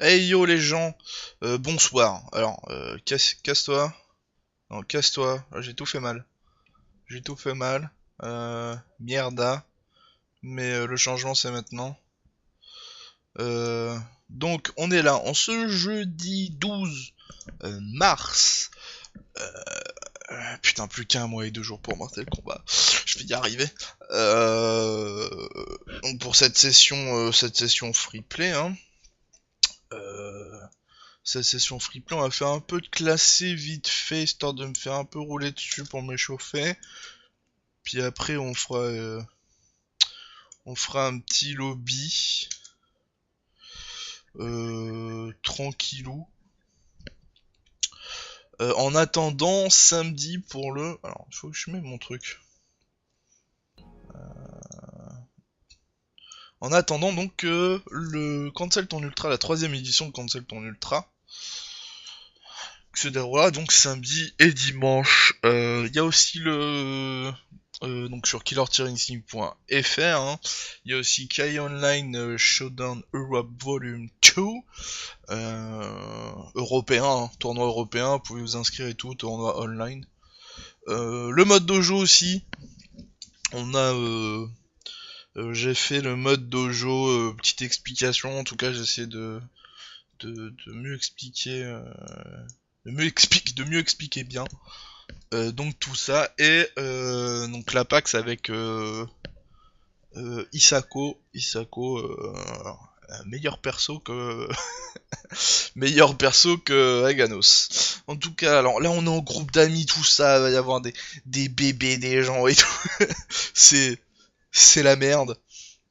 Hey yo les gens, bonsoir. Alors, casse-toi. Non, casse-toi. Ah, j'ai tout fait mal. J'ai tout fait mal. Mierda. Mais le changement c'est maintenant. Donc on est là en ce jeudi 12 mars. Putain, plus qu'un mois et 2 jours pour Mortal Kombat. Je vais y arriver. Donc pour cette session free play, hein. Cette session freeplay, on va faire un peu de classé vite fait, histoire de me faire un peu rouler dessus pour m'échauffer. Puis après, on fera un petit lobby. Tranquillou. En attendant, samedi pour le... Alors, il faut que je mette mon truc. En attendant donc le Cancel ton Ultra, la troisième édition de Cancel ton Ultra, se déroulera donc samedi et dimanche. Il y a aussi donc sur killer-instinct.fr, hein, il y a aussi Kai Online Showdown Europe Volume 2, européen, hein, tournoi européen, vous pouvez vous inscrire et tout, tournoi online. Le mode dojo aussi, on a j'ai fait le mode dojo, petite explication, en tout cas j'essaie de mieux expliquer, de mieux expliquer bien. Donc tout ça, et donc la PAX avec Isako, meilleur perso que meilleur perso que Aganos. En tout cas, alors là on est en groupe d'amis, tout ça, il va y avoir des bébés, des gens et tout. c'est la merde.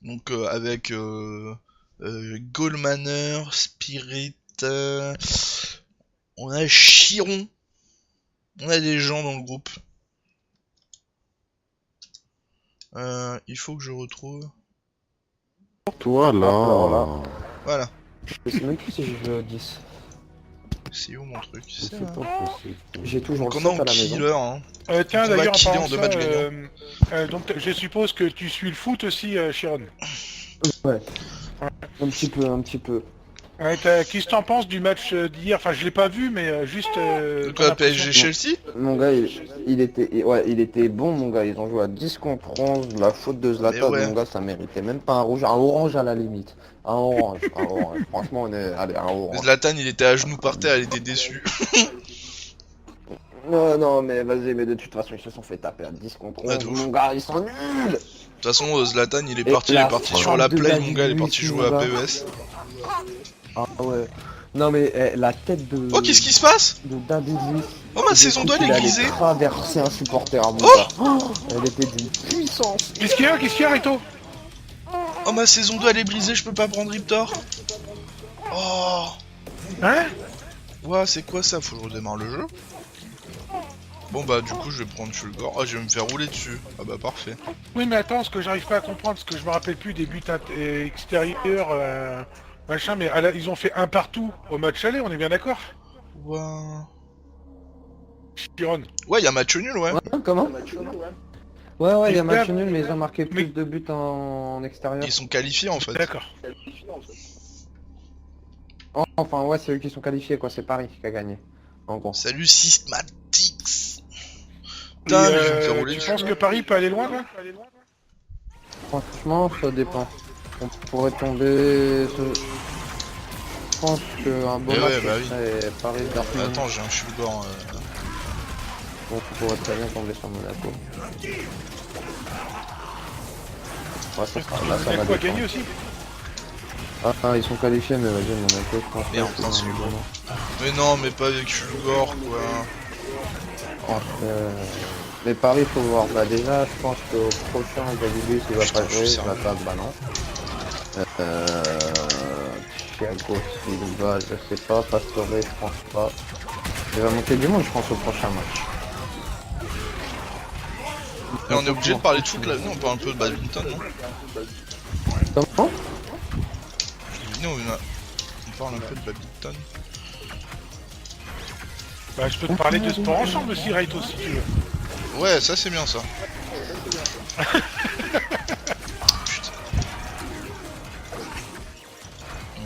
Donc avec Goldmaner, Spirit, on a Chiron, on a des gens dans le groupe. Il faut que je retrouve. Toi là. Voilà. Je sais même plus si je veux 10. C'est où mon truc? C'est C'est pas là. possible. J'ai toujours Donc le on est 7 en à la maison. killer, hein. Tiens, On va d'ailleurs, en killer parlant en de deux ça, matchs gagnants. donc je suppose que tu suis le foot aussi, Chiron. Ouais. Un petit peu, un petit peu. Ouais, qu'est-ce que t'en penses du match d'hier? Enfin, je l'ai pas vu, mais juste... De ton quoi, impression. PSG Chelsea? Mon gars, il était bon, mon gars. Ils ont joué à 10 contre 11. La faute de Zlatan, Mais ouais. mon gars, ça méritait même pas un rouge. Un orange à la limite. Un orange, un orange. Franchement, on est... Allez, un orange. Zlatan il était à genoux par terre, il était déçu. Non, non, mais vas-y, mais de toute façon, ils se sont fait taper à 10 contre 11. Ouais, de ouf. Mon gars, ils sont nuls. De toute façon, Zlatan il est Et parti, la sur la frappe de play, mon gars, il est David parti Luiz, jouer à mon gars. PES. Ah ouais. Non, mais la tête de... Oh, qu'est-ce qui se passe? de David Luiz. Oh, ma saison 2 elle est Il allait grisée. traverser un supporter à mon Oh gars. Oh, elle était d'une puissance. Qu'est-ce qu'il y a, Rito? Oh, ma saison 2 elle est brisée, je peux pas prendre Riptor. Oh. Hein? Ouais, c'est quoi ça? Faut que je redémarre le jeu. Bon bah du coup je vais prendre Fulgor. Oh, je vais me faire rouler dessus. Ah bah parfait. Oui, mais attends, ce que j'arrive pas à comprendre, parce que je me rappelle plus des buts extérieurs, machin, mais ils ont fait un partout au match aller, on est bien d'accord? Ouais. Chiron. Ouais, y a match nul, ouais. Ouais, comment? Ouais, il y a Et match là- nul, mais ils ont marqué plus mais- de buts en extérieur. Ils sont qualifiés en fait. D'accord. Enfin, ouais, c'est eux qui sont qualifiés, quoi. C'est Paris qui a gagné. En gros. Salut Systematics. Et, Putain, mais je vais me faire rouler tu dessus. penses que Paris peut aller loin, là? Franchement, ça dépend. On pourrait tomber... Je pense qu'un beau Eh match, ouais, bah oui. serait Paris-Dortmund. Attends, j'ai un Fulgor. Donc on pourrait très bien tomber sur Monaco. Ouais, ça sera... Là, ça va Monaco a dépendre. gagné aussi? Ah, ils sont qualifiés, mais vas-y, Monaco, je pense Merde, que putain, c'est c'est un bon. bon. Mais non, mais pas avec Fulgor quoi. Mais Paris, faut voir. Bah déjà, je pense qu'au prochain, David il va Putain, pas je jouer, suis il va pas, bah non. Thiago Silva, je sais pas, Pastore, je pense pas. Il va monter du monde, je pense, au prochain match. Et on est obligé de parler de foot là. Non, on parle un peu de badminton, non? Comment? Non, on parle un peu de badminton. Bah, je peux te parler de sport ensemble aussi, Rito, si tu veux. Ouais, ça c'est bien ça. Putain.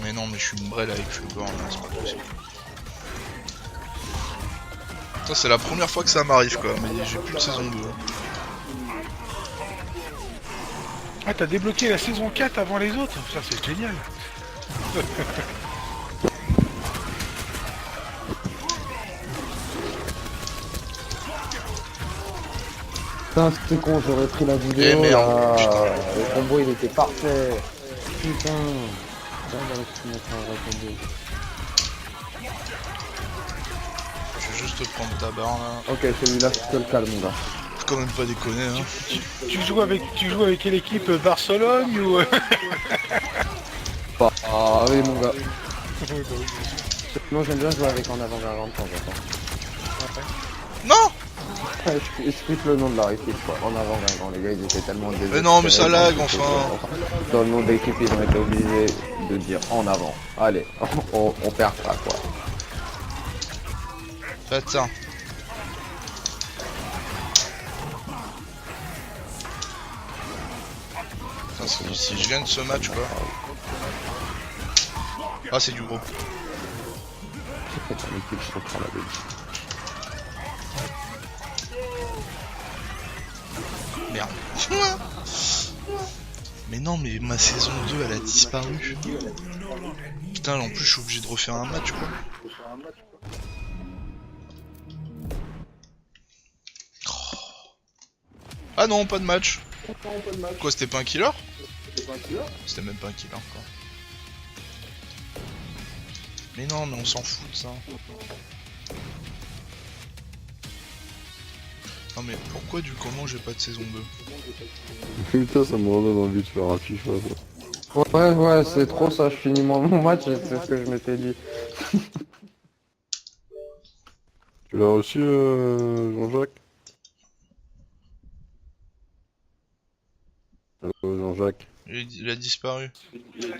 Mais non, mais je je suis une brêle avec Flipper, là, c'est pas possible. Putain, c'est la première fois que ça m'arrive quoi, mais j'ai plus de saison 2. Ah, t'as débloqué la saison 4 avant les autres? Ça, c'est génial. Putain, c'est con, j'aurais pris la vidéo. Eh merde, là. putain. Le combo il était parfait. Putain. Je Je vais juste te prendre ta barre là. Ok, celui-là, je te le calme, mon gars. Faut quand même pas déconner hein. Tu joues avec quelle équipe? Barcelone ou... Ah oui, mon gars. Moi, j'aime bien jouer avec en avant-garde de temps en temps. Non! Je explique le nom de la équipe, quoi. En avant-garde, les gars, ils étaient tellement désespérés. Mais non, mais ça lag, dans enfin. Dans le nom d'équipe, ils ont été obligés de dire en avant. Allez, on perd pas, quoi. Faites ça. Putain, si je gagne ce match quoi. Ah c'est du gros. C'est ton équipe, je comprends la bête. Merde. Mais non mais ma saison 2 elle a disparu. Putain en plus je suis obligé de refaire un match quoi. Oh. Ah non pas de match. Quoi c'était pas un killer? C'était même pas un killer quoi. Mais non mais on s'en fout de ça. Non mais pourquoi du comment j'ai pas de saison 2? Putain, ça me redonne envie de faire un FIFA, ça. Ouais, c'est trop ça, je finis mon match, c'est ce que je m'étais dit. Tu l'as reçu, Jean-Jacques? Allô, Jean-Jacques? Il a disparu. Il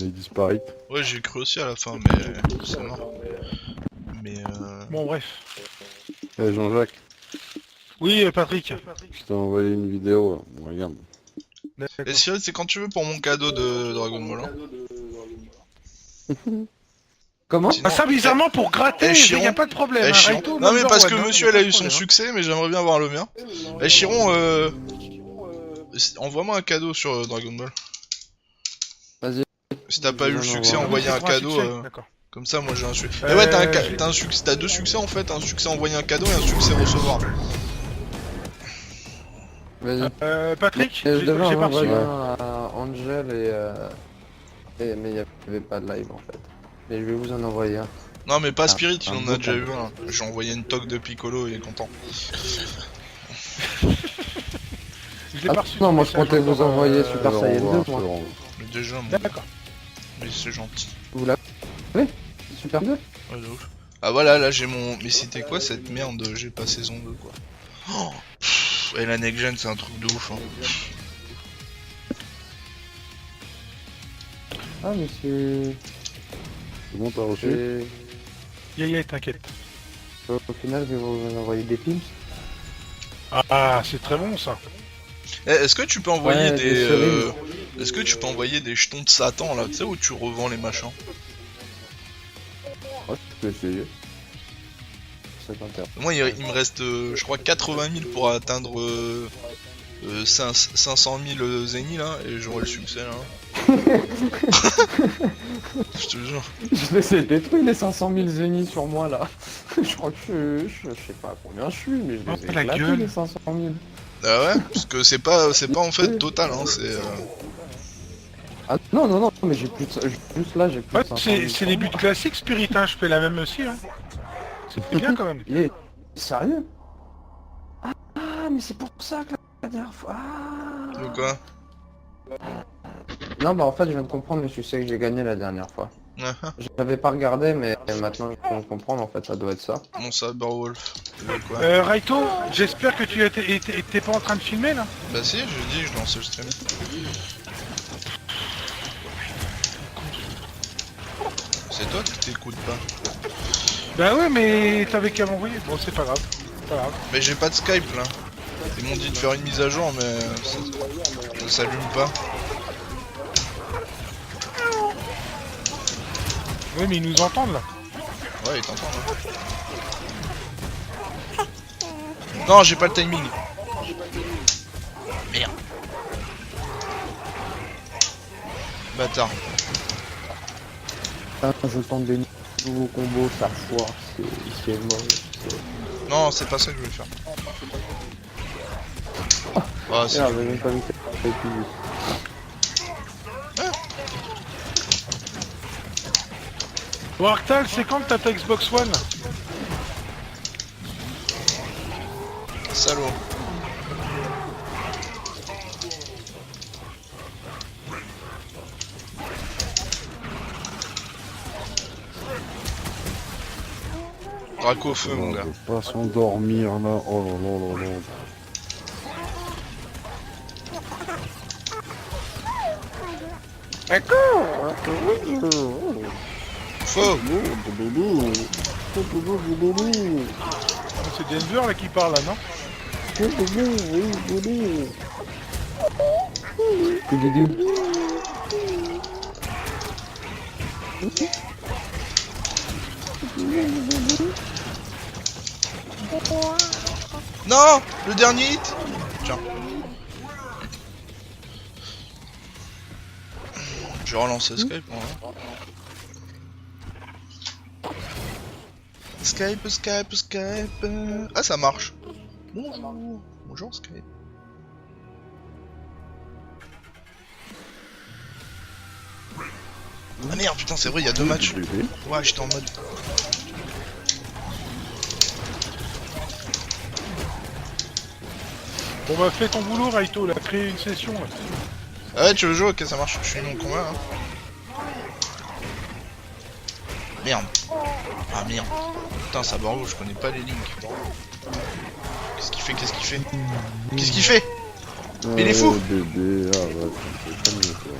est disparu. Ouais j'ai cru aussi à la fin mais c'est mort. Mais Bon, bref. Eh, Jean-Jacques, Oui, Patrick. je t'ai envoyé une vidéo, là. Bon, regarde. Et Cyril c'est quand tu veux pour mon cadeau de Dragon Ball hein. Comment? Sinon- Ah, ça, bizarrement, pour gratter, Eh, Chiron. y a pas de problème. Eh, hein, Chiron. Raito, Non mais number parce one, que hein, monsieur y elle a pas eu de son problème, hein. succès mais j'aimerais bien voir le mien. Eh Chiron envoie-moi un cadeau sur Dragon Ball. Vas-y. Si t'as pas eu le Non, succès non, envoyer C'est un pour cadeau succès, d'accord. comme ça moi j'ai un succès. Eh ouais j'ai- t'as un succès, t'as deux succès en fait, un succès envoyer un cadeau et un succès recevoir. Vas-y. Patrick, Je j'ai devais en pas reçu. envoyer un à Angel mais il n'y avait pas de live en fait. Mais je vais vous en envoyer un. Non mais pas Spirit, il un en beau a déjà eu cadeau. un. J'ai envoyé une toque de Piccolo, il est content. Je l'ai pas reçu. non, moi je message comptais vous encore, envoyer Super Alors, Saiyan on va 2 voir, moi. alors. Mais déjà mon D'accord. mais c'est gentil. Vous l'avez? Super 2? Ouais, de ouf. Ah voilà là j'ai mon. Mais c'était quoi cette merde? J'ai pas saison 2 quoi. Oh pff, et la next gen c'est un truc de ouf hein. Ah mais c'est... C'est bon, t'as reçu? Yeah, t'inquiète. Au final je vais vous envoyer des films. Ah, c'est très bon ça. Eh, est-ce que tu peux envoyer Ouais, des. des cerises. Est-ce que tu peux envoyer des jetons de Satan là, tu sais où tu revends les machins? Oh, je peux essayer. Ça t'intéresse. Moi il me reste je crois 80 000 pour atteindre 500 000 zénith là et j'aurai le succès là. Je te jure. Je vais essayer de détruire les 500 000 zéniths sur moi là. Je crois que je sais pas combien je suis, mais je Oh, les ai la éclatés gueule. les 500 000. Ah ouais? Parce que c'est pas en fait total hein, c'est Ah non, mais j'ai plus de... Juste là j'ai plus Ouais, de 500 000. c'est les buts classiques, Spirit, hein. Je fais la même aussi. Hein. C'est bien quand même. Il est sérieux? Ah, mais c'est pour ça que la dernière fois... Ah. ou quoi? Non bah en fait je viens de comprendre le succès que j'ai gagné la dernière fois. J'avais pas regardé mais maintenant je viens de comprendre en fait ça doit être ça. Mon Cyberwolf. Tu veux quoi? Raito, j'espère que tu t'es pas en train de filmer là. Bah si, je dis, je lance le stream. C'est toi qui t'écoutes pas. Bah ouais, mais t'avais qu'à m'envoyer. Bon, c'est pas grave. Pas grave. Mais j'ai pas de Skype là. Ils m'ont dit de faire une mise à jour mais ça s'allume pas. Oui, mais ils nous entendent là. Ouais, il t'entend là. Non, j'ai pas le timing. Merde. Bâtard. Putain, je tente des nouveaux combos, ça foire, c'est moche. Non, c'est pas ça que je voulais faire. Ah, c'est Merde, j'ai même pas vu que t'avais plus vu. Bon, Arctal, c'est quand que t'as ta Xbox One? salaud. Draco au feu, mon On gars. peut pas s'endormir là. Oh là là là là. Faux. C'est Denver là qui parle là, non? Non, le dernier hit. Tiens. Je vais relancer Skype, moi. Skype, Skype, Skype. Ah, ça marche. Bonjour. Bonjour, Skype. Ah merde, putain, c'est vrai, il y a 2 matchs. Ouais, j'étais en mode. Bon bah fais ton boulot Raito, là, crée une session là. Ah ouais, tu veux jouer? Ok, ça marche. Je suis mon combat, hein. Merde. Ah merde. Putain, ça barre où, je connais pas les links. Qu'est-ce qu'il fait? Qu'est-ce qu'il fait? Qu'est-ce qu'il fait? Mais il est fou! Bébé, ah ouais, c'est pas mieux quoi.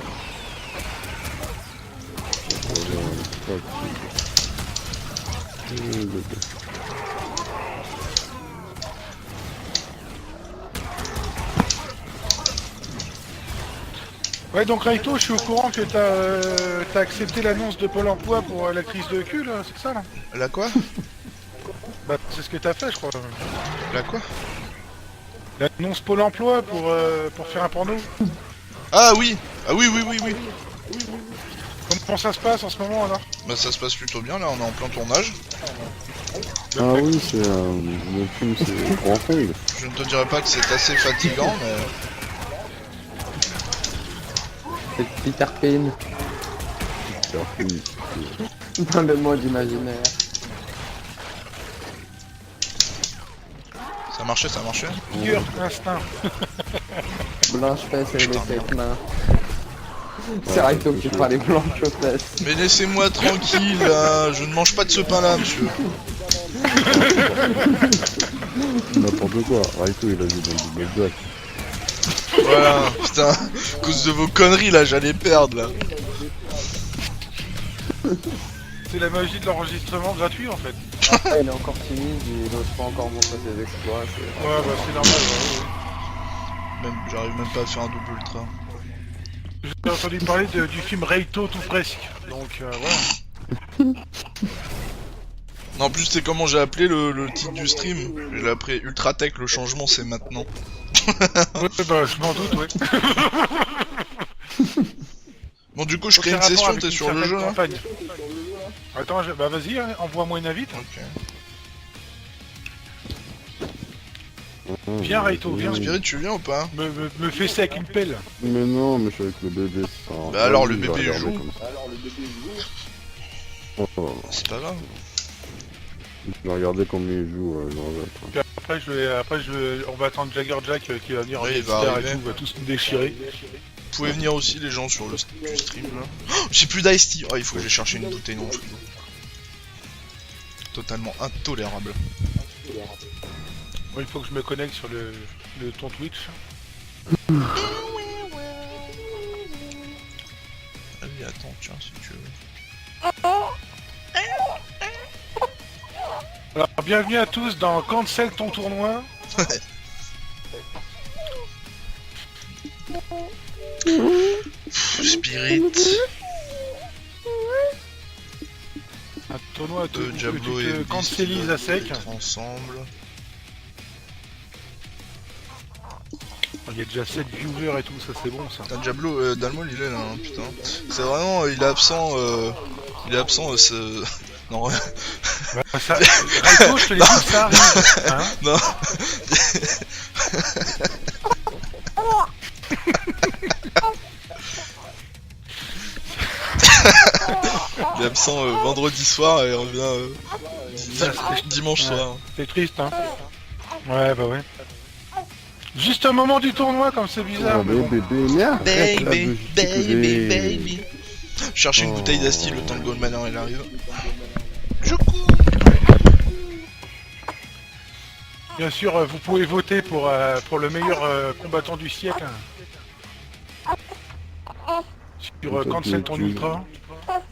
Bébé. Ouais donc Raito, je suis au courant que t'as accepté l'annonce de Pôle emploi pour la crise de cul là, c'est ça là? La quoi? Bah c'est ce que t'as fait je crois. La quoi? L'annonce Pôle emploi pour faire un porno. Ah oui! Ah oui, oui, oui, oui! Comment ça se passe en ce moment alors? Bah ça se passe plutôt bien, là, on est en plein tournage. Ah oui, c'est le film, c'est Grand Fond. Je ne te dirais pas que c'est assez fatigant, mais... C'est Peter Pan dans le monde imaginaire. Ça marchait, ça marchait. Figure instinct. Blanche fesse et les Putain, têtes mains. C'est Raito qui parle les blanches fesses. Mais laissez-moi tranquille, là. Je ne mange pas de ce pain-là, monsieur. N'importe quoi. Raito, il a vu dans le Black. Voilà, putain. À cause de vos conneries, là, j'allais perdre, là. C'est la magie de l'enregistrement gratuit en fait. Il est encore timide, il n'ose pas encore montrer ses exploits. Ouais bah c'est normal. Même, j'arrive même pas à faire un double ultra. J'ai entendu parler du film Raito tout presque. Donc voilà. Non, en plus, c'est comment j'ai appelé le titre du stream. Je l'ai appelé Ultratech, le changement, c'est maintenant. Ouais bah je m'en doute ouais. Bon, du coup, je crée Aucun une rapport session, avec t'es une sur le certaine jeu, hein? campagne. Attends, bah vas-y, hein, envoie-moi une invite. Ok. Viens Raito, viens. Spirit, tu viens ou pas? Me fesser avec une pelle. Mais non, mais je suis avec le bébé, ça. Bah alors, le Vas-y, bébé, je vais il joue. regarder comme ça. Oh, C'est pas grave. je vais regarder comment il joue, Jean-Jacques. Puis après on va attendre Jagger Jack qui va venir en Ouais, il va Dexter et arriver. tout, on va tous nous déchirer. Vous pouvez venir aussi, les gens, sur le du stream, là. Oh, j'ai plus d'ice-tea. Oh, il faut que j'aille chercher une bouteille non frigo. Totalement intolérable. Ouais, il faut que je me connecte sur le ton Twitch. Allez, attends, tiens, si tu veux. Alors bienvenue à tous dans Cancel ton tournoi. Spirit. tournoi où Diablo tu et te Beast cancelises à sec. doivent être ensemble. Il y a déjà 7 viewers et tout, ça c'est bon ça. Putain, Diablo, Dalmol il est là, hein, putain. C'est vraiment, il est absent, ce... non, Bah, ça... Raiko, je te l'ai dit, ça arrive. Hein non. Il est absent vendredi soir et revient dimanche soir. c'est triste, hein. Ouais, bah ouais. Juste un moment du tournoi, comme c'est bizarre. Oh, mais bon. bébé, merde. Baby. Je cherche une bouteille d'Asti le temps que Goldman il arrive. Je cours. Bien sûr, vous pouvez voter pour le meilleur combattant du siècle. Sur Cancel ton ultra.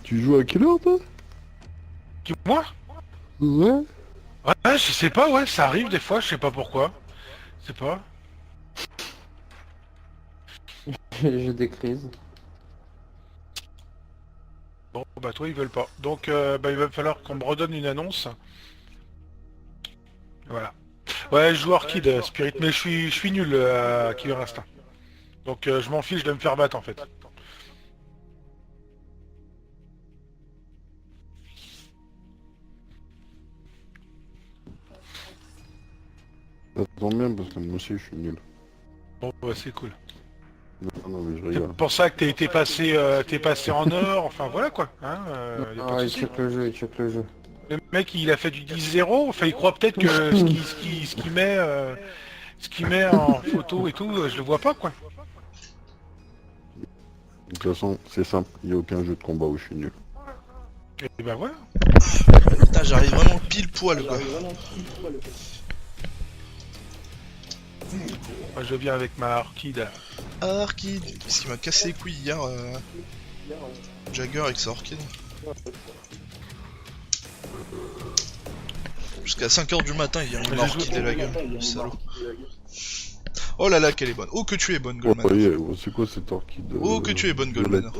Tu joues à quelle heure, toi? Qui, moi? Ouais. Ouais, je sais pas, ouais, ça arrive des fois, je sais pas pourquoi. Je sais pas. J'ai des crises. Bon, bah toi, ils veulent pas. Donc, bah, il va falloir qu'on me redonne une annonce. Voilà. Ouais, je joue Orchid, Spirit, mais je suis nul à Killer Instinct. Donc, je m'en fiche de me faire battre, en fait. Ça tombe bien parce que moi aussi je suis nul. Bon, bah, c'est cool. Non, mais je C'est rigole. pour ça que t'es passé en or, enfin, voilà, quoi. Hein, y a pas de Ah, il souci. check le jeu, il check le jeu. Le mec, il a fait du 10-0, enfin, il croit peut-être que ce qu'il met en photo et tout, je le vois pas, quoi. De toute façon, c'est simple, il n'y a aucun jeu de combat où je suis nul. Et ben voilà. Putain, j'arrive vraiment pile poil, quoi. Moi, je viens avec ma Orchid. Orchid. Qu'est-ce qui m'a cassé les couilles hier, Jagger avec sa Orchid. Jusqu'à 5h du matin, il m'a orchidé la gueule, le salaud. Oh là là, qu'elle est bonne. Oh, que tu es bonne, Oh, Goldman. yeah, c'est quoi cette orchide? Oh, que tu es bonne, Goldman.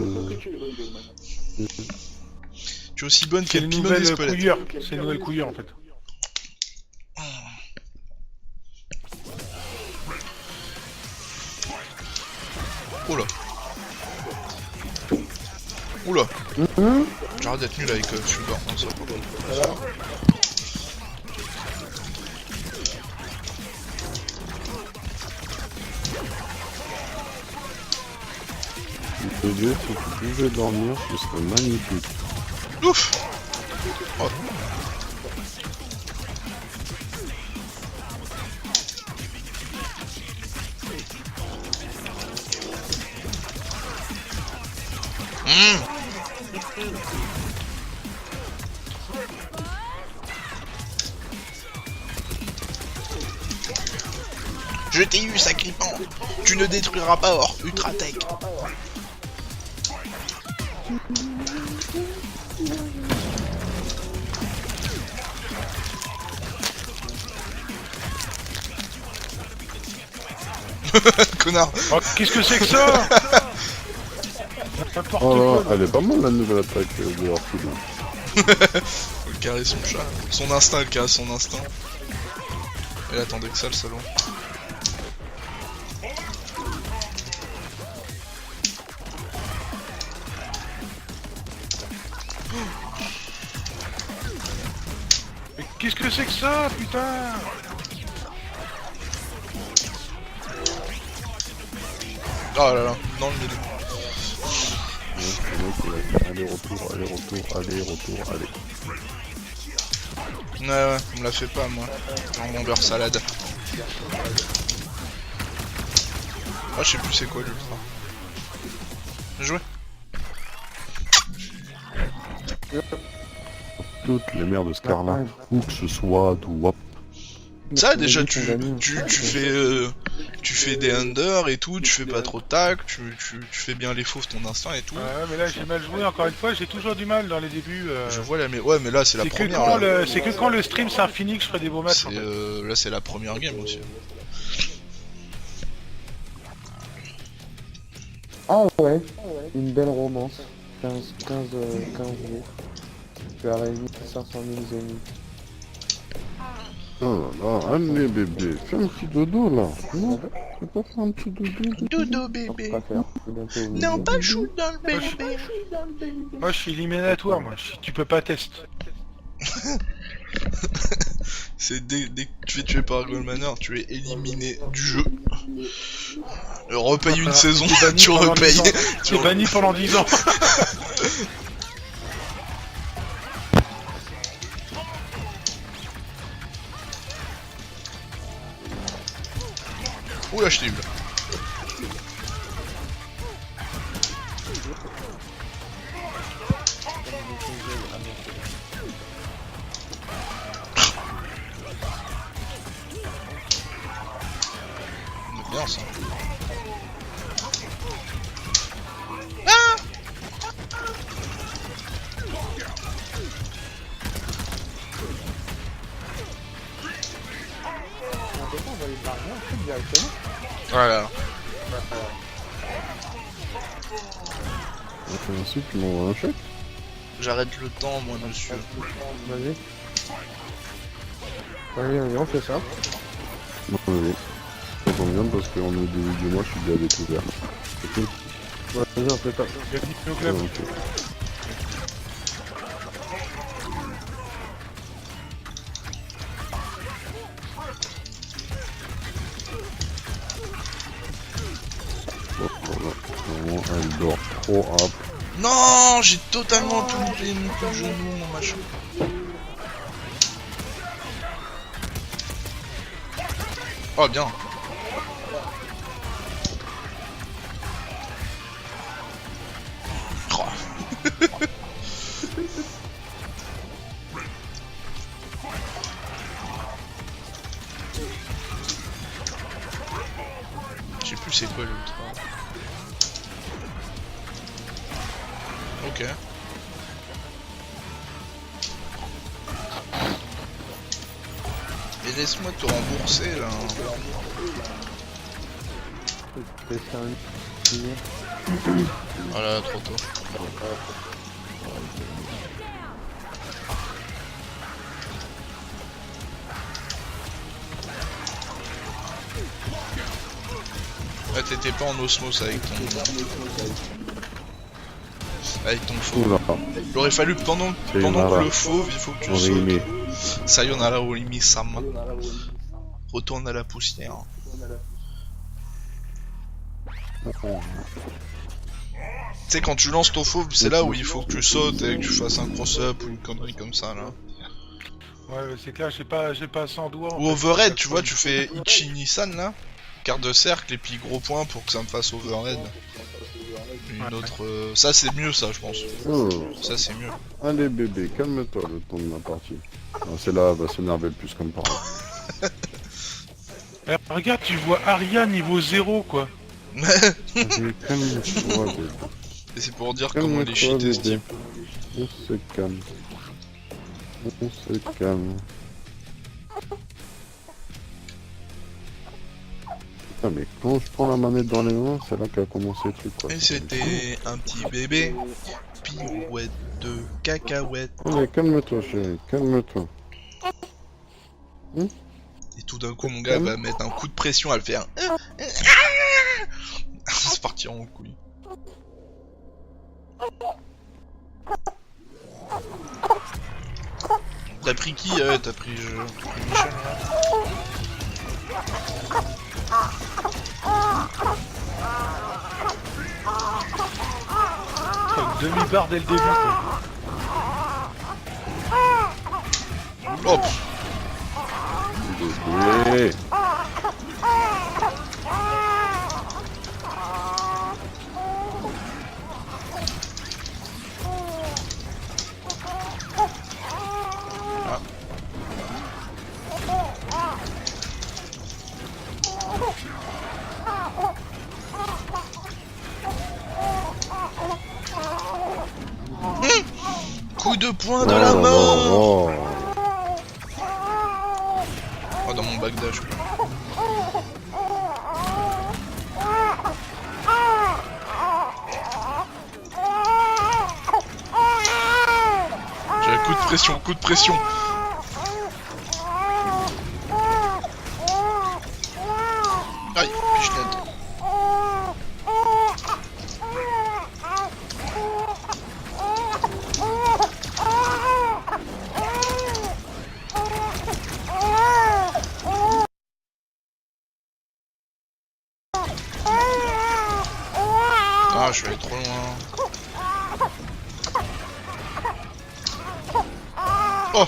Tu es aussi bonne C'est qu'elle une Pinot nouvelle Espelette. couilleur. C'est une nouvelle couilleur, en fait. Oh là. Oula. J'arrête d'être nul avec Fulgor. Non, ça va pas. Je peux dire, si tu pouvais dormir, ce serait magnifique. Ouf. Oh. Je t'ai eu, sacripant. Tu ne détruiras pas Or Ultratech. Connard. Oh, qu'est-ce que c'est que ça? N'importe Oh là, quoi. elle est pas mal la nouvelle attaque de Orchid. Le carré son chat. Son instinct, le carré son instinct. Elle attendait que ça, le salon. Mais qu'est-ce que c'est que ça, putain? Oh là là, dans le milieu. Le mec, il a fait aller-retour, aller-retour, aller-retour, aller. Ouais, on me la fait pas, moi. Jambon beurre salade. Ah, je sais plus c'est quoi l'ultra. Jouer. Toutes les mères de Scarla, où que ce soit, d'où wap. Ça déjà tu fais des under et tout, tu fais pas trop de tac, tu fais bien les fauves ton instinct et tout. Ouais, mais là j'ai mal joué encore une fois, j'ai toujours du mal dans les débuts. Je vois la mais ouais mais là c'est la C'est que, première. quand Là, c'est que quand le stream sera fini que je ferai des beaux matchs. En fait. là c'est la première game aussi. Ah ouais, une belle romance. 15 jours. Tu as réuni 500 000 ennemis. Oh là là, allez bébé, fais un petit dodo là. Non, tu peux pas faire un petit dodo. Dodo On bébé. va faire bientôt au Non, milieu. pas chou dans le bébé. Moi, je suis éliminatoire, moi. Tu peux pas test. C'est dès que tu es tué par Goldmanor, tu es éliminé du jeu. Repaye une saison, tu repayes. Tu es banni pendant 10 ans. Oula, je t'ai eu là. C'est bien ça. Voilà. Ensuite, tu m'envoies un chèque. J'arrête le temps, moi, monsieur. Vas-y. Vas-y, on fait ça. Oui. Ça tombe bien parce qu'en au début du mois, je suis déjà découvert. Ok. Vas-y, on fait ça. Bienvenue au club. Ok. Oh, voilà. Vraiment, elle dort trop hop. Non, j'ai totalement tout loupé, mon coup de genou, mon machin. Oh, bien. Oh. Je sais plus c'est quoi l'autre. Ok. Et laisse-moi te rembourser là. Je vais faire une billet. Voilà, trop tôt. Ouais, t'étais pas en osmose avec ton fauve. Oula. Il aurait fallu que pendant que Sayonara. le fauve, il faut que tu Orimi. sautes. Sayonara Orimi Sama. Retourne à la poussière. Tu sais, quand tu lances ton fauve, c'est là où il faut que tu sautes et que tu fasses un cross-up ou une connerie comme ça là. Ouais, c'est clair, j'ai pas 100 doigts. en Ou fait, overhead, pour tu chaque vois, fois. tu fais Ichi-Nissan là, carte de cercle et puis gros point pour que ça me fasse overhead. Une autre. Ça c'est mieux ça, je pense. Oh. Ça c'est mieux. Allez bébé, calme-toi le temps de la partie. Ah, c'est là, elle va s'énerver le plus comme parole. Eh, regarde, tu vois Aria niveau 0, quoi. Vas-y, calme-toi bébé. Et c'est pour dire comment les Calme-toi cheats est ce bébé. type. On se calme. On se calme. Putain mais quand je prends la manette dans les mains, c'est là qu'a commencé le truc quoi. Et c'était un petit bébé, pirouette de cacahuètes. Allez, calme-toi chérie, calme-toi. Et tout d'un coup, mon gars va mettre un coup de pression à le faire. C'est partir en couille. T'as pris qui? T'as pris Michel là. Demi-barre dès le début, quoi. Hop. Bébé. Coup de poing de la mort. Oh, dans mon bagdage. J'ai un coup de pression, coup de pression. Aïe, pichenette. Ah, je suis allé trop loin. Oh!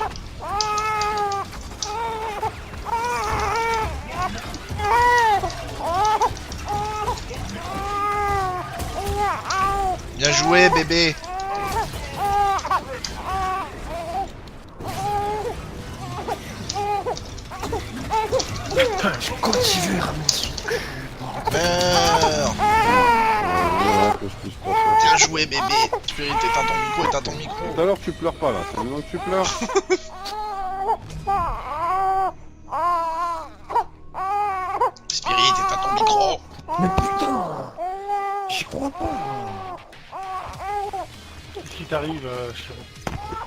Bien joué, bébé! Putain, j'ai continué à ramener son cul. Meurs! Voilà, que je puisse passer. Bien joué, bébé! Spirit, éteins ton micro, éteins ton micro. Tout à l'heure tu pleures pas là, c'est maintenant que tu pleures. Spirit, éteins ton micro. Mais putain, j'y crois pas. Qu'est-ce qui t'arrive, Chiron?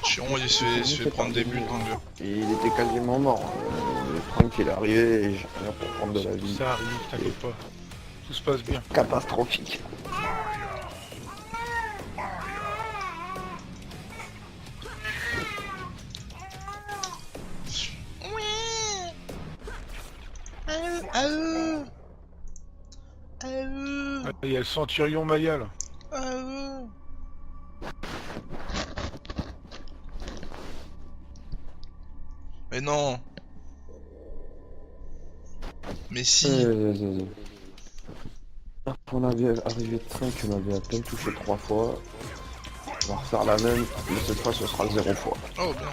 Chiron, il se fait prendre des buts dans le jeu. Et il était quasiment mort. Franck il est arrivé et j'ai rien pour prendre de la vie. Ça arrive, t'inquiète pas. Tout se passe bien. Catastrophique. Ah, il y a le Centurion Maya là. Mais non. Mais si. On avait arrivé de 5, on avait à peine touché 3 fois. On va refaire la même, mais cette fois ce sera 0 fois. Oh bien.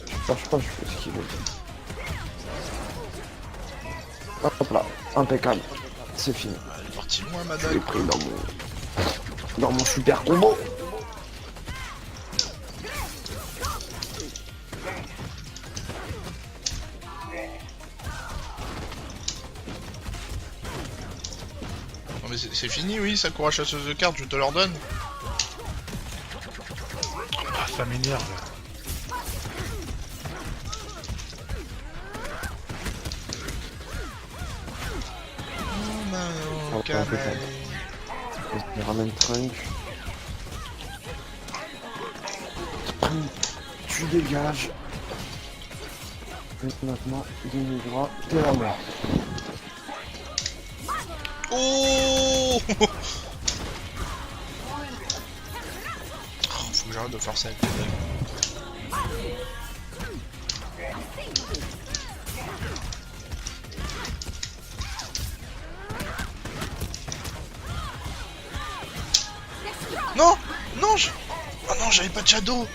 Je cherche pas, je fais ce qu'il veut. Hop là, impeccable. C'est fini. Elle est partie loin, Je l'ai madame. pris dans mon super combo. Non mais c'est fini, oui, ça court à chasseuse de cartes, je te l'ordonne. Ah, ça m'énerve là. Oh, impeccable. Je ramène Trunk. Trunk, tu dégages. Et maintenant, Demigra, t'es la mort. Oh, faut que j'arrête de faire ça avec les dames. Non, non, oh non, j'avais pas de shadow.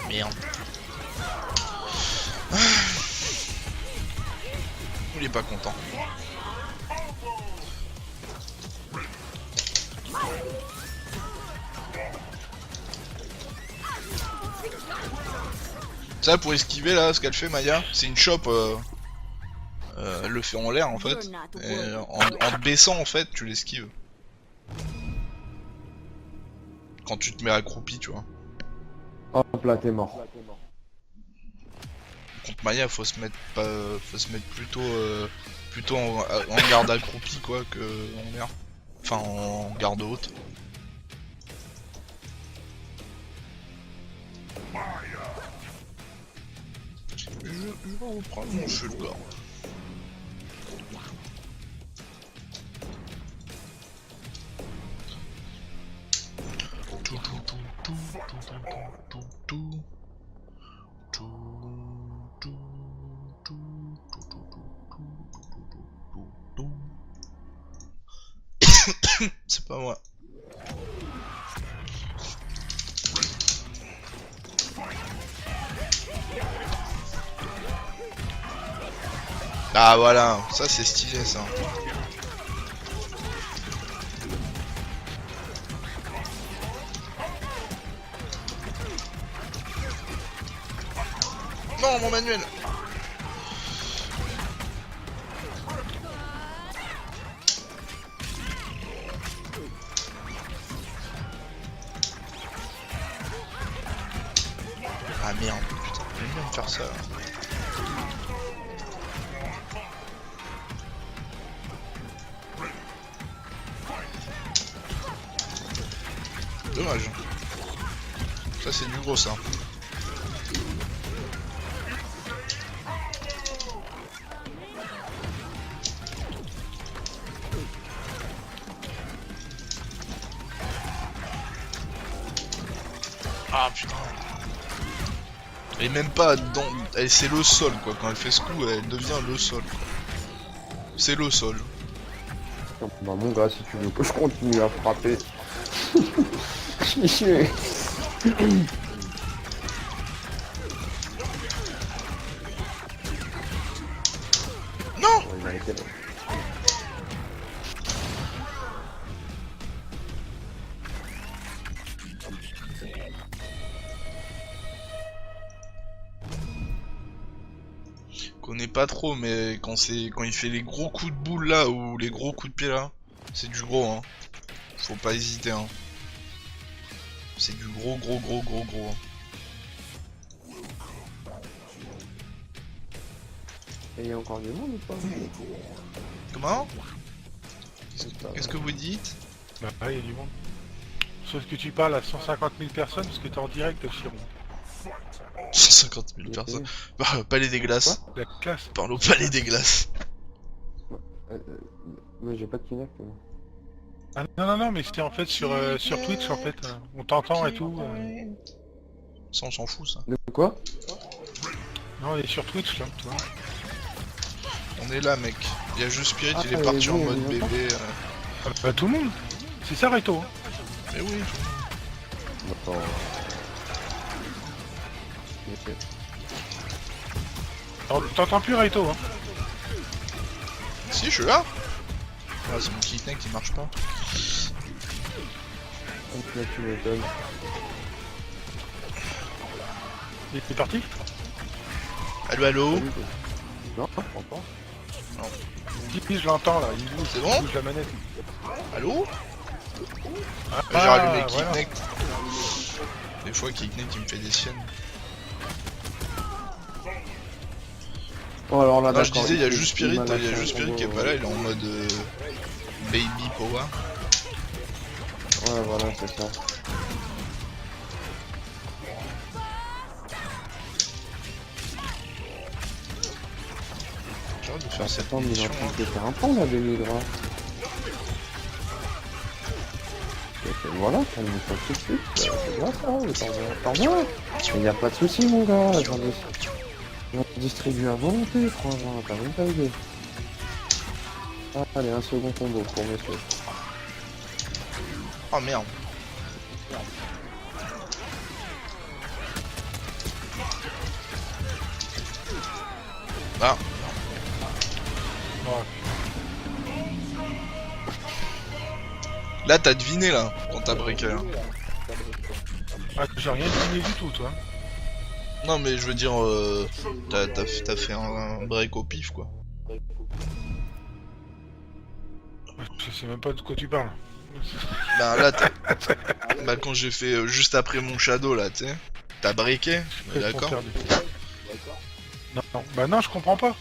Merde. Il est pas content. Ça pour esquiver là, ce qu'elle fait Maya, c'est une chope. Elle le fait en l'air en fait. Et en te baissant en fait, tu l'esquives. Quand tu te mets accroupi, tu vois. Hop là, t'es mort. Contre Maya, faut se mettre plutôt en garde accroupi quoi que en l'air. Enfin en garde haute. Je vais reprendre mon feu de gorge. C'est pas moi. Ah voilà, ça c'est stylé ça. Non, mon manuel. Ah merde, putain, j'aime bien me faire ça. Dommage. Ça c'est du gros ça. Ah putain. Et même pas dans... C'est le sol quoi, quand elle fait ce coup elle devient le sol quoi. C'est le sol. Bah mon gars, si tu veux que je continue à frapper. Chier. Non. Ouais, il a été là. Connais pas trop mais quand il fait les gros coups de boule là ou les gros coups de pied là, c'est du gros hein. Faut pas hésiter hein. C'est du gros. Hein. Et il y a encore du monde ou pas? Comment? Qu'est-ce que vous dites? Bah il y a du monde. Sauf que tu parles à 150 000 personnes parce que t'es en direct, Chiron. 150 000 personnes. Bah, palais des glaces. La classe. Parle au palais des glaces. Mais j'ai pas de Kinect. Ah non, mais c'est en fait sur Twitch en fait. On t'entend et tout. Ça on s'en fout ça. De quoi? Non, il est sur Twitch là, tu vois. On est là mec. Il y a juste Spirit, il est Ah, parti en oui, mode oui, bébé. Ah, bah tout le monde. C'est ça, Raito. Hein. Mais oui. Attends. Ok. T'entends plus Raito, hein. Si, je suis là. Ah, c'est mon Kinect qui marche pas. Donc là tu m'étonnes. Il est parti. Allô, allô. Non, je comprends pas. Si, je l'entends là. Il bouge, C'est bon? il bouge la manette. Allô. Ah, J'ai rallumé voilà. Kinect. Des fois Kinect il me fait des siennes. Bon alors là, Non, je d'accord, disais, il y a fait- juste Spirit, il m'a il y a lâché juste un Spirit qui est combo, pas là, il est en mode baby power. Ouais, voilà, c'est ça. J'ai hâte de faire cette Attends, mais il est en mission. train de péter un pont là, Béligra. Voilà, on me fait tout de suite. C'est bien ça, t'en viens. Mais y a pas de soucis, mon gars. J'en distribue à volonté, franchement, t'as même pas idée. Ah, allez, un second combo pour monsieur. Oh merde. Ah, Ouais. là t'as deviné là, quand t'as breaké là. Ah, j'ai rien deviné du tout, toi. Non mais je veux dire, t'as fait un break au pif quoi. Je sais même pas de quoi tu parles. Bah là, bah quand j'ai fait juste après mon shadow là, tu sais, t'as breaké, on est d'accord? Non, bah non, je comprends pas.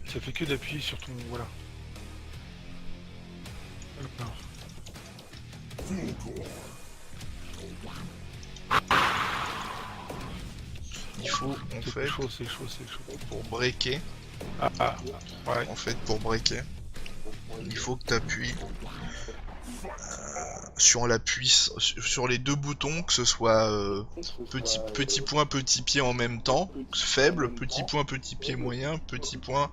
Ça fait que d'appuyer sur ton... Voilà. Alors. Il faut, en C'est fait, chaud, c'est chaud, c'est chaud. pour breaker, Ah, ouais. en fait, pour breaker, il faut que t'appuies sur sur les deux boutons, que ce soit petit point, petit pied en même temps, faible, petit point, petit pied moyen, petit point,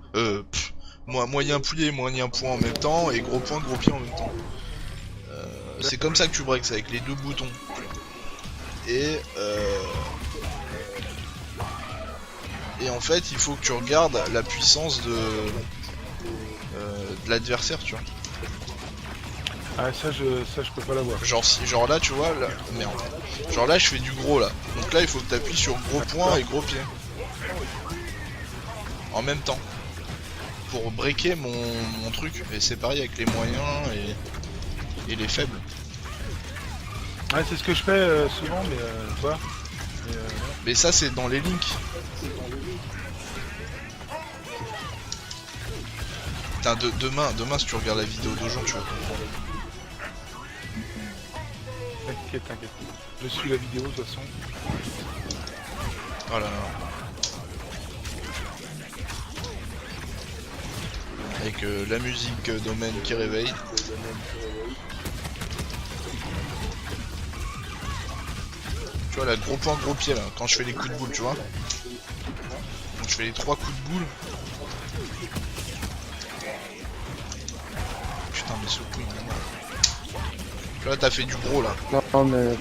moyen pied, moyen point en même temps, et gros point, gros pied en même temps. C'est comme ça que tu breaks, c'est avec les deux boutons. Et en fait, il faut que tu regardes la puissance de l'adversaire, tu vois. Ah, ça je peux pas l'avoir. Genre là, tu vois, là, merde. Genre là, je fais du gros là. Donc là, il faut que t'appuies sur gros point et gros pied. En même temps. Pour breaker mon truc. Et c'est pareil avec les moyens et les faibles. Ouais, c'est ce que je fais souvent, mais toi. Mais ça, c'est dans les links. Putain, demain, si tu regardes la vidéo d'aujourd'hui, tu vas comprendre. T'inquiète. Je suis la vidéo de toute façon. Oh là là. Avec la musique domaine qui réveille. Tu vois là, gros point, gros pied là, quand je fais les coups de boule, tu vois. Donc je fais les 3 coups de boule. Putain mais ce coup il est mort. Tu vois, t'as fait du gros là. Non, mais...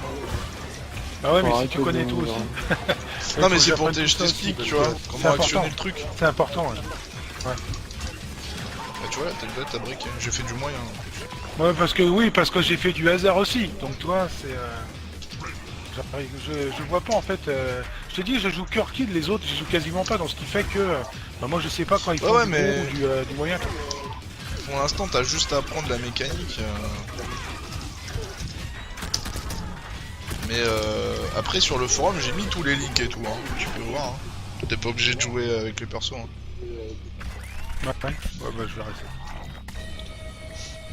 Ah ouais, mais Faut si tu arrêter connais de tout nous, aussi. hein. Non mais Faut c'est que pour j'apprenne je tout ça aussi, t'explique, parce tu vois, que comment c'est actionner important. le truc. C'est important, ouais. Bah, tu vois là, t'as break, j'ai fait du moyen. Ouais, parce que j'ai fait du hasard aussi. Donc toi, c'est... Je vois pas en fait. Je te dis, je joue Cœur Kid, les autres, je joue quasiment pas. Donc ce qui fait que... bah, moi je sais pas quand il faut Ouais, du mais- gros ou du moyen. Pour l'instant, t'as juste à apprendre la mécanique. Mais après sur le forum, j'ai mis tous les links et tout, hein. Tu peux voir. Hein. T'es pas obligé de jouer avec les persos. Hein. Ouais, bah je vais arrêter.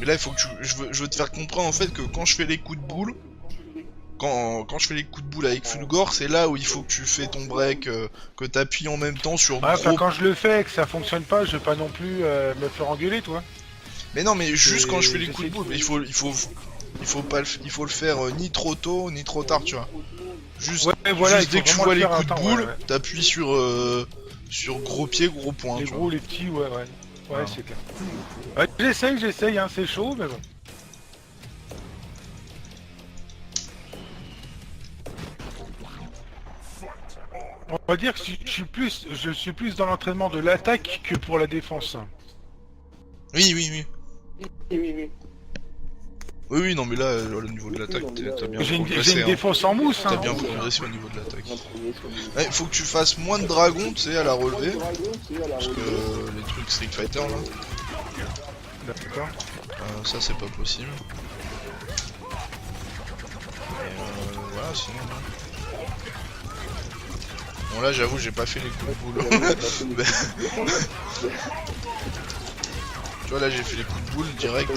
Mais là, il faut que je veux te faire comprendre en fait que quand je fais les coups de boule, quand je fais les coups de boule avec Fulgore, c'est là où il faut que tu fais ton break, que t'appuies en même temps sur Ouais, enfin gros. quand je le fais et que ça fonctionne pas, je vais pas non plus me faire engueuler, toi. Mais non, mais juste quand je fais les j'essaie coups de boule, de- mais il faut le faire ni trop tôt ni trop tard, tu vois. Juste, Ouais, voilà, juste il faut dès que tu vraiment vois le les faire à coups de temps, boule, ouais, ouais. t'appuies sur gros pied, gros point. Les tu gros, vois. les petits, ouais. Ouais, Voilà. c'est clair. Ouais, j'essaye, hein, c'est chaud, mais bon. On va dire que je suis plus dans l'entraînement de l'attaque que pour la défense. Oui, non, mais là, au niveau de l'attaque, t'as bien J'ai progressé. une Hein. défense en mousse, T'as hein. bien progressé au niveau de l'attaque. Ouais, faut que tu fasses moins de dragons, tu sais, à la relevée. Parce que les trucs Street Fighter là, D'accord. ça c'est pas possible. Et voilà, sinon. Non. Bon, là j'avoue, j'ai pas fait les coups de boule. Tu vois, là j'ai fait les coups de boule direct.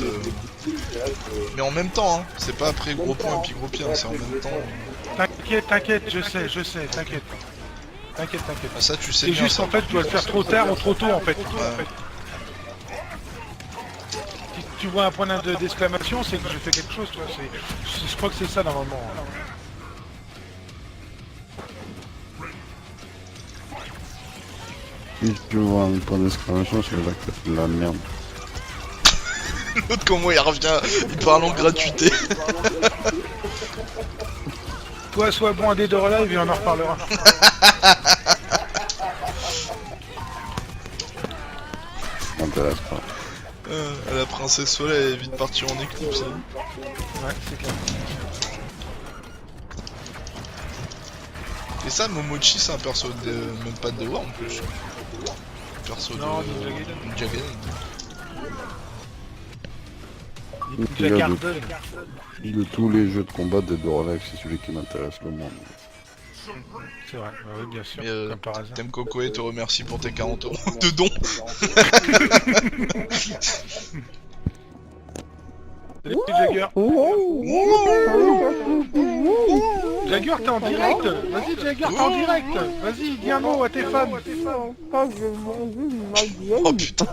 Mais en même temps, hein. C'est pas après gros point et puis gros pied, hein, c'est en même temps. T'inquiète, je sais, t'inquiète. T'inquiète. Ah, ça tu sais C'est bien. juste Ça. en fait, tu dois le faire trop tard ou trop tôt en fait. Ouais. Si tu vois un point d'exclamation, c'est que je fais quelque chose, toi. Je crois que c'est ça normalement. Si tu vois un point d'exclamation, c'est là que t'as fait de la merde. L'autre comment il revient, il parle en gratuité. Toi, sois bon à Dead or Alive et on en reparlera. Ça m'intéresse pas. La princesse Soleil elle est vite partie en éclipse. Hein. Ouais, c'est clair. Et ça, Momochi, c'est un perso de... même pas de Dewa en plus. Perso Non, de... Ninja Gaiden. Ninja Gaiden. Ninja Garden. De tous les jeux de combat de Doralax, c'est celui qui m'intéresse le moins. C'est vrai, oui, bien sûr, Mais comme par hasard. Thème Kokoe te remercie pour tes 40 € de dons. Salut Jagger. Jagger, t'es en direct. Vas-y Jagger, t'es en direct. Vas-y, dis un mot à tes fans. Oh putain.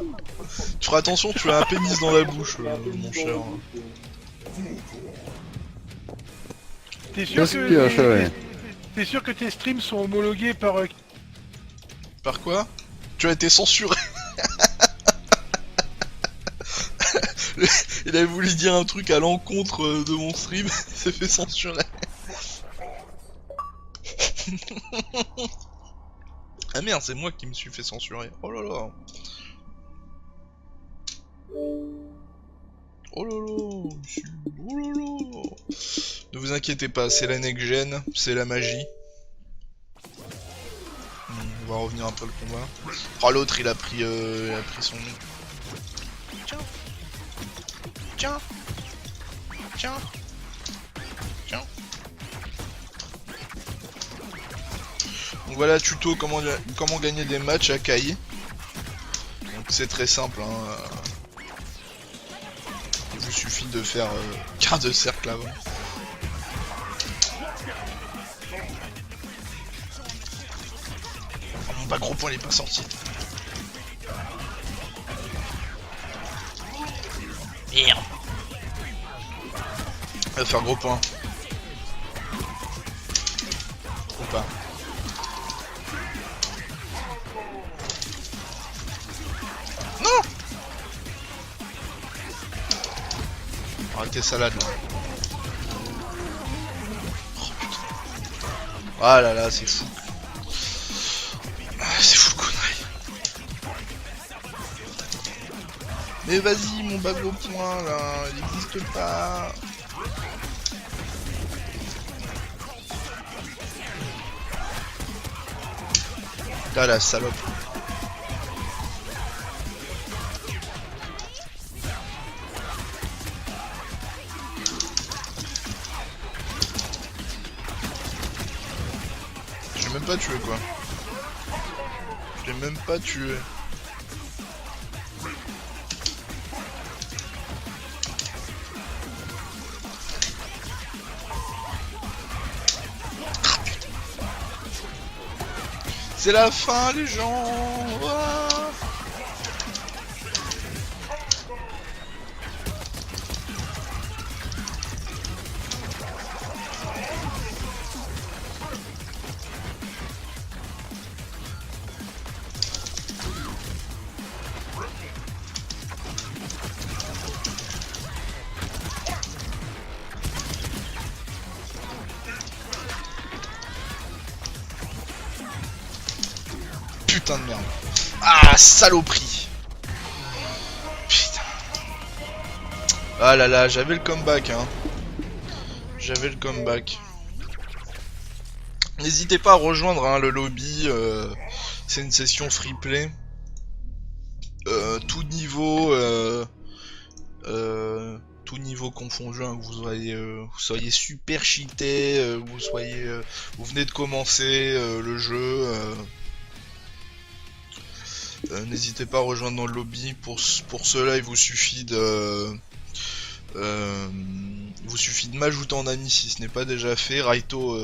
Tu feras attention, tu as un pénis dans la bouche, mon cher. T'es sûr Qu'est-ce qu'il y a, chérie? T'es sûr que tes streams sont homologués par... Par quoi? Tu as été censuré. Il avait voulu dire un truc à l'encontre de mon stream, il s'est fait censurer. Ah merde, c'est moi qui me suis fait censurer. Oh là là. Oh lolo, oh lolo. Ne vous inquiétez pas, c'est la next-gen, c'est la magie. On va revenir un peu le combat. Oh l'autre il a pris son... Tiens. Tiens. Tiens. Tiens. Donc voilà tuto comment gagner des matchs à Kai. Donc c'est très simple hein. Il vous suffit de faire quart de cercle avant. Oh, mon bas gros point il est pas sorti. Merde. On va faire gros point. Ou pas. Non. Arrêtez salade là. Oh putain. Ah là là, c'est fou. Ah, c'est fou le connerie. Mais vas-y mon bas gros point là, il n'existe pas. Là la salope. Je l'ai même pas tué quoi. Je l'ai même pas tué. C'est la fin les gens. Ouah. Putain de merde. Ah, saloperie. Putain. Ah là là, j'avais le comeback hein. J'avais le comeback. N'hésitez pas à rejoindre hein, le lobby. C'est une session free play. Tout niveau confondu, hein, que vous soyez super cheaté, vous venez de commencer le jeu. N'hésitez pas à rejoindre dans le lobby. Pour cela, il vous suffit de m'ajouter en ami si ce n'est pas déjà fait. Raito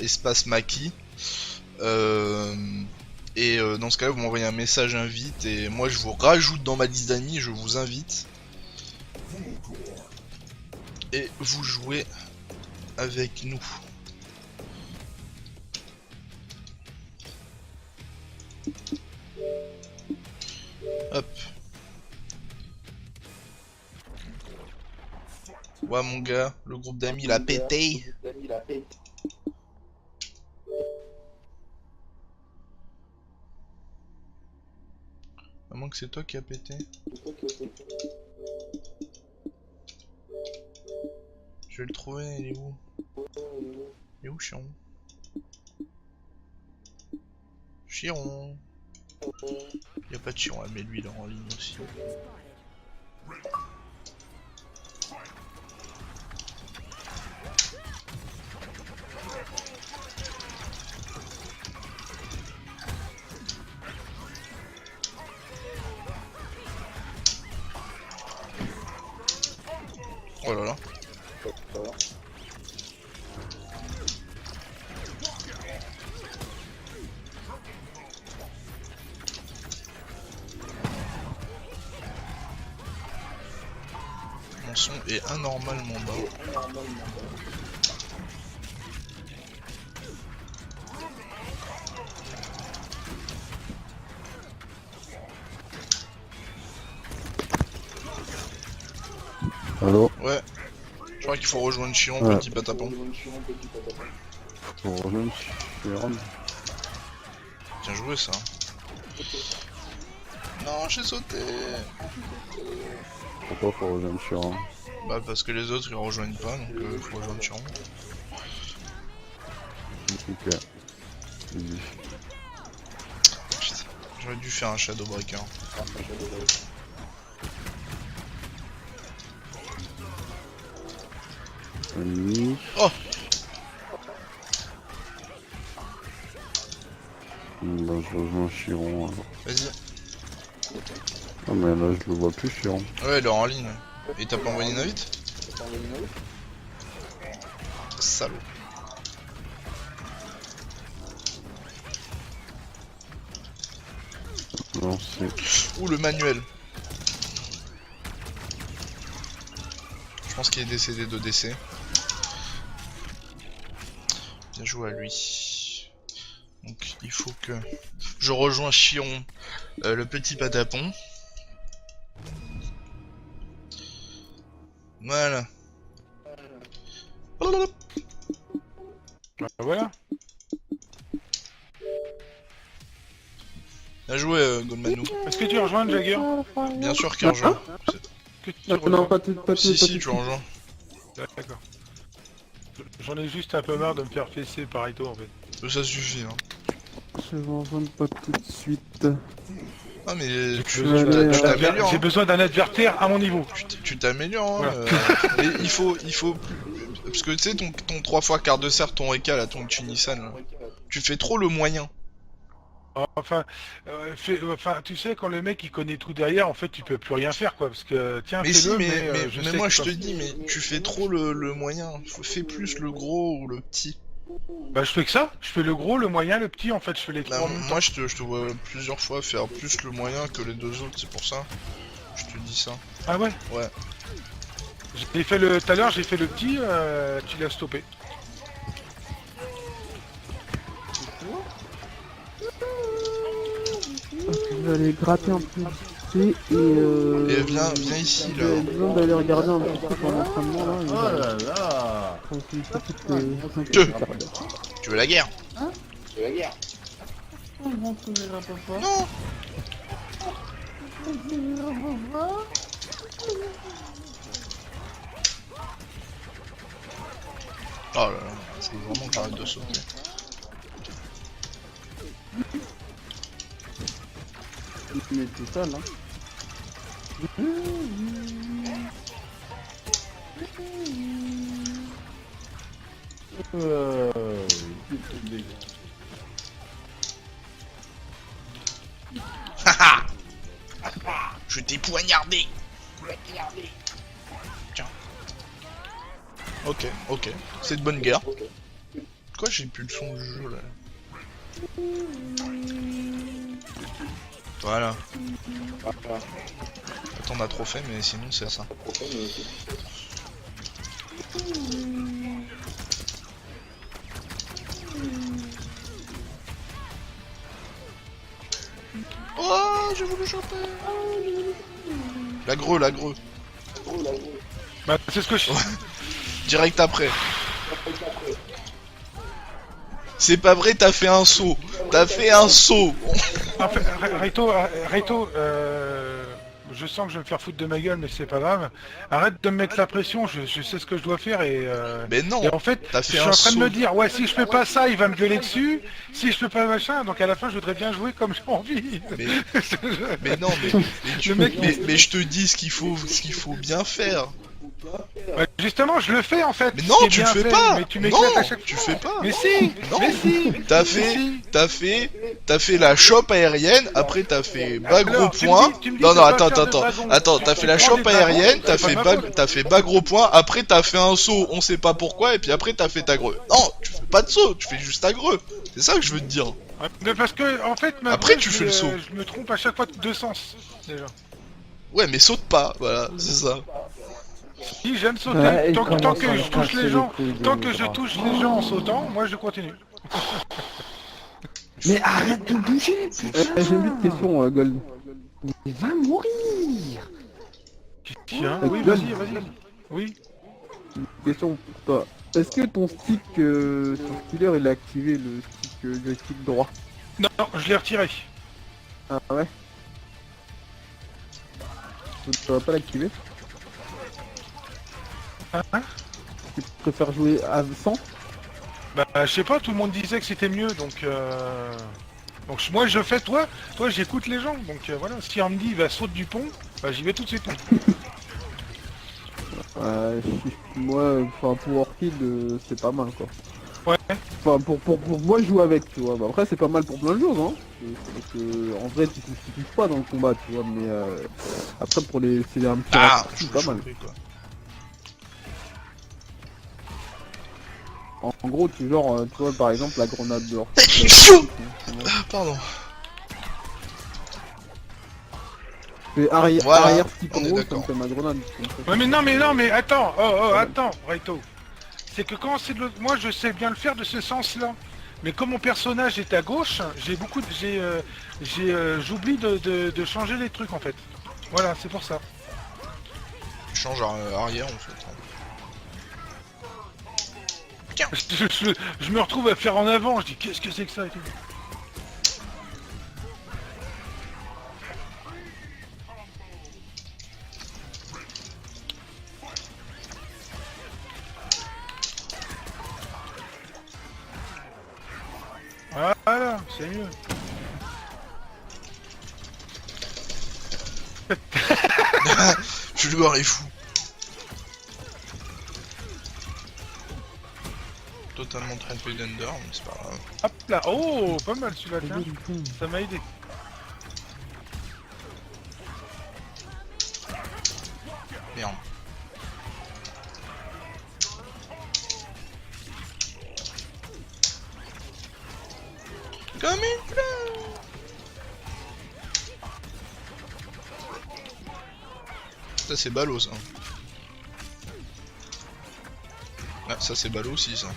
espace Maki. Et dans ce cas-là, vous m'envoyez un message invite et moi je vous rajoute dans ma liste d'amis. Je vous invite et vous jouez avec nous. Hop. Ouais mon gars, le groupe d'amis l'a pété. À moins que c'est toi qui a pété. Je vais le trouver, il est où? Il est où Chiron? Chiron. Il y a pas de Chiron, mais lui il est en ligne aussi. Oh là là. Mon son est anormalement bas. Allô? Ouais. Je crois qu'il faut rejoindre Chiron, Ouais. petit patapon. Pour rejoindre Chiron. Bien joué ça. Non, j'ai sauté. Pourquoi faut rejoindre Chiron? Bah parce que les autres ils rejoignent pas, donc faut rejoindre Chiron. Ok. Vas-y. Putain, j'aurais dû faire un Shadowbreaker. Ennemi. Oh. Bah je rejoins Chiron alors. Vas-y. Ah mais là je le vois plus Chiron. Ouais, il est en ligne. Et t'as pas envoyé une invite? Salaud. Non c'est... Ouh, le manuel. Je pense qu'il est décédé de décès. Bien joué à lui. Donc il faut que je rejoins Chiron, le petit patapon. Voilà. Bah, voilà. Bien joué Goldmanou. Est-ce que tu rejoins Jagger? Bien sûr qu'il rejoint. Que tu Non, rejoins pas tout, pas tout, Si pas si, tout. tu rejoins. D'accord. J'en ai juste un peu marre de me faire fesser par Ito en fait. Ça suffit. Hein. Je vais en vendre pas tout de suite. Ah mais tu aller, t'améliores. J'ai Hein. besoin d'un adversaire à mon niveau. Tu t'améliores. Hein. Voilà. Et il faut parce que tu sais ton 3 fois quart de cerf, ton Eka là, ton Tunisan là. Tu fais trop le moyen. Enfin, tu sais, quand le mec il connaît tout derrière, en fait, tu peux plus rien faire quoi. Parce que tiens, Mais si, fais-le, mais je mais sais moi que je quand- te dis, mais tu fais trop le moyen. Fais plus le gros ou le petit. Bah, je fais que ça. Je fais le gros, le moyen, le petit. En fait, je fais les Bah, trois. en même temps. moi je te vois plusieurs fois faire plus le moyen que les deux autres, c'est pour ça. Je te dis ça. Ah ouais. Ouais. J'ai fait le. Tout à l'heure, j'ai fait le petit. Tu l'as stoppé. Je vais aller gratter un peu vite fait Et viens ici là. J'ai besoin d'aller regarder un petit peu ton entraînement là. Oh là là. Une petite, Que un petit quart d'heure. Tu veux la guerre? Non. Oh là là, faut vraiment que j'arrête de sauter. Mais tout seul hein. Haha. Je t'ai poignardé. Tiens. Ok, ok. C'est de bonne guerre. Pourquoi j'ai plus le son du jeu là? Voilà. Attends, on a trop fait, mais sinon c'est ça. Oh, j'ai voulu choper. L'agreux, l'agreux. Bah, c'est ce que je. Direct après. C'est pas vrai, t'as fait un saut. T'as fait un saut. En fait, Reito, je sens que je vais me faire foutre de ma gueule, mais c'est pas grave. Arrête de me mettre la pression, je sais ce que je dois faire Mais non. et en fait, T'as je fait suis un en train de saut. me dire, ouais, si je fais pas ça, il va me gueuler dessus. Si je fais pas machin, donc à la fin, je voudrais bien jouer comme j'ai envie. Mais non, Le mec, mais je te dis ce qu'il faut bien faire. Ouais, justement, je le fais en fait. Mais ce non, qui est tu le bien fais fait, pas. Mais tu Non, m'éclates à chaque tu fois. fais pas. Mais si, Non. mais si. T'as Mais fait, si. t'as fait la chope aérienne, après t'as fait bas gros Alors, tu me point. dis- tu me dis Non, de non, pas attends, faire de attends, dragon. attends, Tu t'as fait la prends chope des dragons, aérienne, c'est pas ma faute. t'as fait bas gros point, après t'as fait un saut, on sait pas pourquoi, et puis après t'as fait ta greu. Non, tu fais pas de saut, tu fais juste ta greu. C'est ça que je veux te dire. Ouais, mais parce que, en fait, Après, maintenant, tu je fais me- le saut. Je me trompe à chaque fois de deux sens, déjà. Ouais, mais saute pas, voilà, c'est ça. Si j'aime sauter, Ouais, il tant commence que à je me touche casser les les gens, couilles de tant mes que je bras. touche les gens en sautant, moi je continue. Mais arrête de bouger. J'ai une petite question Gold. Il va mourir. Tiens, Euh, oui, Gold. vas-y. Oui. Une question pour toi. Est-ce que ton stick sur killer il a activé le stick joystick droit? Non, je l'ai retiré. Ah ouais. Tu vas pas l'activer? Hein? Tu préfères jouer à 100? Bah je sais pas, tout le monde disait que c'était mieux, donc moi je fais, toi j'écoute les gens, donc voilà, si on me dit va saute du pont, bah j'y vais tout de suite. Moi, enfin pour Orchid, c'est pas mal quoi. Ouais. Enfin pour moi je joue avec, tu vois. Bah, après c'est pas mal pour plein de choses, hein. Parce que en vrai tu touches pas dans le combat, tu vois. Mais après pour les, c'est un petit Ah, raccourci, pas mal. quoi. En gros, tu genre, tu vois par exemple la grenade de Orchid. Pardon. C'est arrière, Voilà, arrière stick en on est haut, ça me d'accord. fait ma grenade. Ouais mais non mais attends, attends, Raito. C'est que quand c'est de l'autre, moi je sais bien le faire de ce sens-là. Mais comme mon personnage est à gauche, j'oublie de changer les trucs en fait. Voilà, c'est pour ça. Tu changes arrière en fait. Je me retrouve à faire en avant, je dis qu'est-ce que c'est que ça et tout. Voilà, c'est mieux. Je vais voir les fous. Totalement trompé d'Ender, mais c'est pas grave. Hop là, oh, pas mal celui-là, tiens. Ça m'a aidé. Merde. Comme une fleur. Ça c'est ballot ça. Ah, ça c'est ballot aussi ça.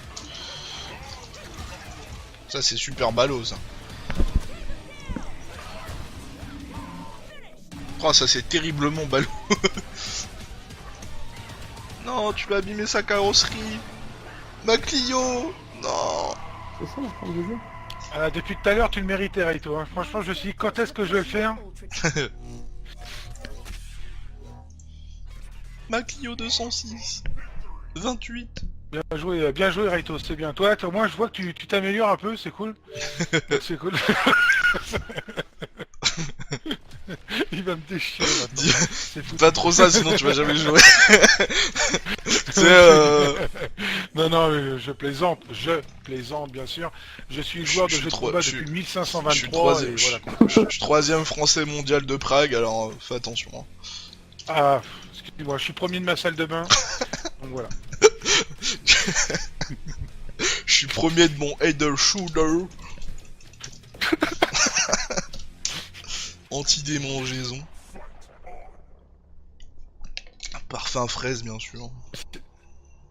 Ça c'est super ballot ça. Oh ça c'est terriblement ballot. Non, tu vas abîmer sa carrosserie. Ma Clio. Non. C'est ça la forme du jeu. Depuis tout à l'heure, tu le méritais, Raito. Hein. Franchement, je me suis dit, quand est-ce que je vais le faire? Ma Clio 206. 28. Bien joué, Raito, c'est bien. Toi, au moins, je vois que tu t'améliores un peu, c'est cool. C'est cool. Il va me déchirer maintenant. C'est fou. Pas trop ça, sinon tu vas jamais jouer. Non, mais je plaisante, bien sûr. Je suis joueur de jeux de combat depuis 1523 et voilà. Je suis 3ème français mondial de Prague, alors fais attention. Hein. Ah, excusez-moi, je suis premier de ma salle de bain. Donc voilà. Je suis premier de mon header shooter. Anti-démangeaison. Parfum fraise, bien sûr. C'est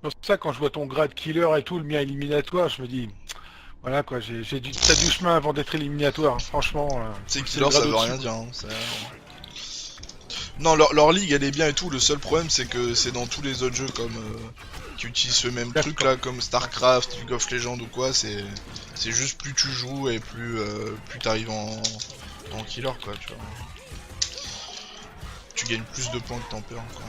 pour ça, quand je vois ton grade killer et tout, le mien éliminatoire, je me dis... Voilà quoi, t'as du chemin avant d'être éliminatoire, hein. Franchement... C'est killer, ça veut rien dire. Hein. Non, leur ligue, elle est bien et tout. Le seul problème, c'est que c'est dans tous les autres jeux comme... qui utilisent ce même truc là, comme Starcraft, League of Legends ou quoi, c'est juste plus tu joues et plus t'arrives en killer quoi, tu vois. Tu gagnes plus de points que t'en perds quoi.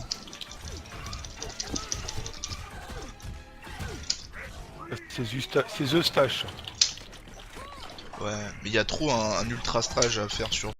C'est Eustache. Ouais, mais il y a trop un ultra stage à faire sur